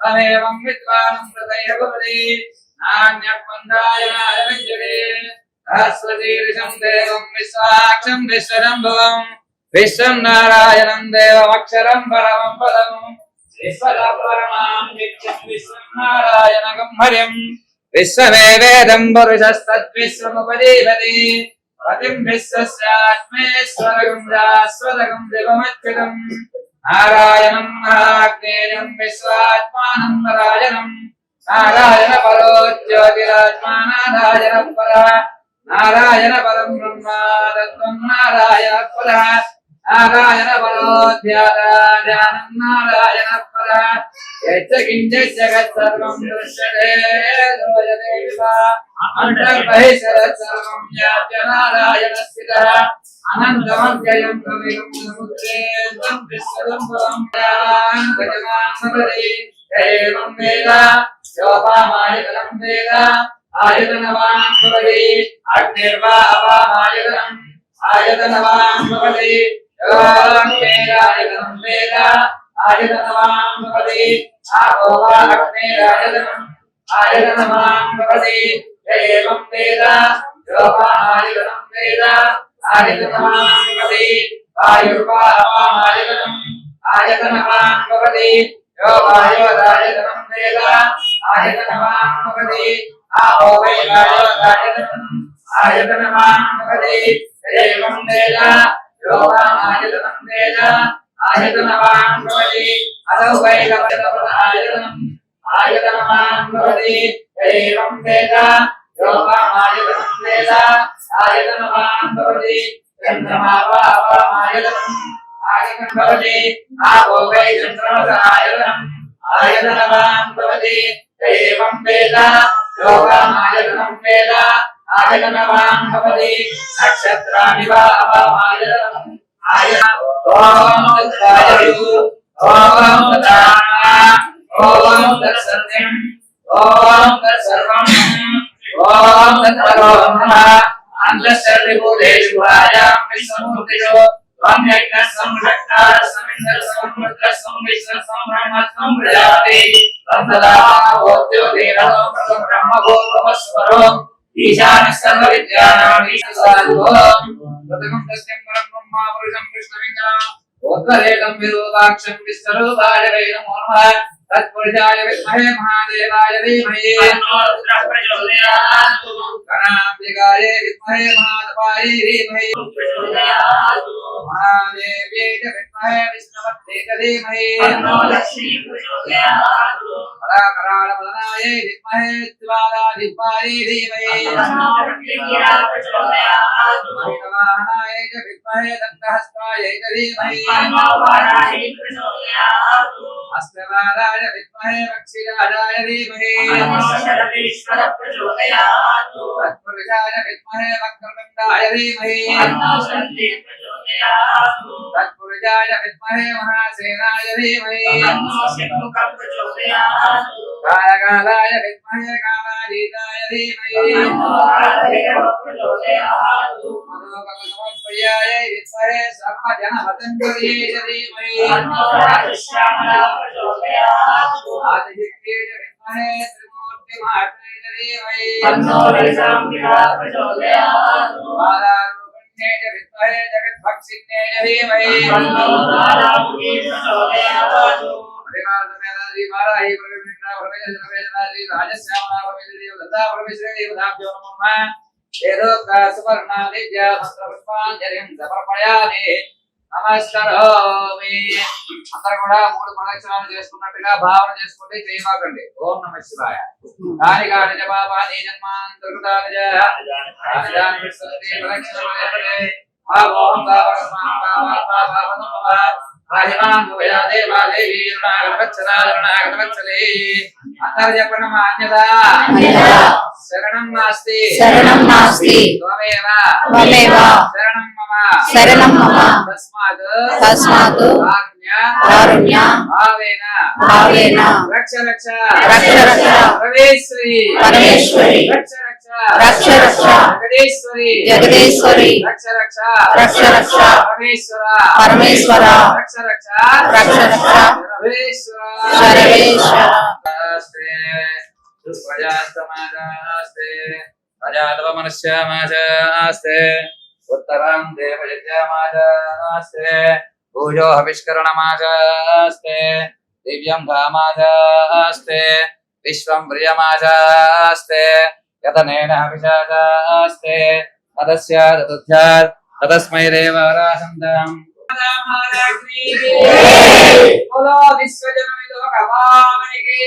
तमेवं विद्वान् प्रदयभवति नान्यपन्दायनायविद्यते सरस्वतीर्षं देवं विश्वाक्षं विश्वशम्भुवं विश्वं नारायणं देवमक्षरं परमं पदं विश्वपरमां नित्यं विश्वं नारायणगं हरिं विश्वमेवेदं पुरुषस्तद्विश्वमुपजीवति पतिं विश्वस्यात्मेश्वरगं शाश्वतगं देवमच्युतं नारायणं महाज्ञेयं विश्वात्मानं नारायणं नारायण परो ज्योतिरात्मा नारायण परः नारायण परं ब्रह्म तत्त्वं नारायण परः नारायण परो ध्यानं नारायण परः यच्च किञ्चित् जगत् सर्वं दृश्यते द्रव्यते विवा अन्तर्बहिः सर्वं व्याप्य नारायण स्थितः अनन्तमव्ययं कविगं समुद्रे तं विश्वसम्भवं गजमानमपदे एवं वेद योपामायतनं वेद आयतनवान् भवति अग्निर्वा अपामायतनम् आयतनवान् भवति यों वेदायतनं वेद आयतनवान् भवति आपो वा अग्निरायतनम् आयतनवान् भवति एवं वेद योपामायतनं वेद आयतनवान् भवति वायुर्वा अपामायतनम् आयतनवान् भवति यो वायोरायतनं वेद आयतनवान् भवति आपो वै वायोरायतनम् आयतनवान् भवति एवं वेद यो वामायतनं वेद आयतनवान् भवति असौ वै आयतनम् आयतनवान् भवति एवं वेद यो वामायतनं वेद आयतनवान् भवति चन्द्रमा वा अपामायतनम् आयतनं भवति आपो वै चन्द्रमसायतनम् आयतनवान् भवति एवं वेद योगामायतनं वेद आयतनवान् भवति नक्षत्राणि वा अपामायतनम् आयतनम् ॐ तत्सायु ॐ तदाना ॐ तत्सत्यम् ॐ तत्सर्वम् ॐ तत्परोमः अन्तःसर्वभूतेषु आयां विश्वमूर्तिषु तत्पुरुषाय विद्महे महादेवाय धीमहि गणाम्बिकाय विद्महे महादेवाय धीमहि महादेव्यै च विद्महे विष्णुपत्न्यै च धीमहि पराकरालवदनाय विद्महे ज्वालाधिपाय धीमहि महितवाहनाय च विद्महे दन्तहस्ताय च धीमहि अस्त्रवादाय विद्महे वक्षिराजाय धीमहि तत्पुरुषाय विद्महे वक्रतुण्डाय धीमहि तत्पुरुषाय विद्महे महासेनाय धीमहि कालकालाय विद्महे कालातीताय धीमहि मधुकमलसमर्पयाय विद्महे सर्वजनवतञ्जलिये च धीमहि आदिशक्तिये च विद्महे त्रिमूर्तिमहात्म्ये च धीमहि बालारूपिण्ये च विद्महे जगद्भक्षिण्ये च धीमहि परिवारसमेतादि वाराहि प्रविष्टा प्रवेशनादि राजश्यामला प्रवेशदेव लता प्रवेशदेव दाभ्यो नमः वेदोक्ता सुवर्णादिज्या मंत्रपुष्पाञ्जलिं समर्पयामि नमस्कारामि అందరూ కూడా మూడు ప్రదక్షిణాలు చేసుకున్నట్టుగా భావన చేసుకుంటే చేయమాకండి ఓం నమః శివాయ కాని కాని జపాపాని జన్మాంతర్గతాని జయాని విశ్వతి ప్రదక్షిణమయతే ఓం భావస్మాత్మా రాజమాన్ భూయా దేవా దేవీ నాగవత్సలే అందరూ చెప్పండి మా అన్యదా శరణం నాస్తి త్వమేవ శరణం మమ తస్మాత్ కారుణ్య భావేన రక్ష రక్ష రక్ష పరమేశ్వరి రక్ష రక్ష జగదీశ్వరి రక్ష రక్ష పరమేశ్వర రక్ష రక్ష సర్వేశ్వర ప్రజాస్తమాజాస్తే ప్రజాతవ మనుష్యమాజాస్తే ఉత్తరం దేవయజ్ఞమాజాస్తే భూజో హవిష్కరణమాజాస్తే దివ్యం ధామాజాస్తే విశ్వం ప్రియమాజాస్తే యతనేన హవిషాజాస్తే తదస్య తదుధ్యాత్ తదస్మై దేవారాసంతం बोलो विश्वजननी लोक भावनी की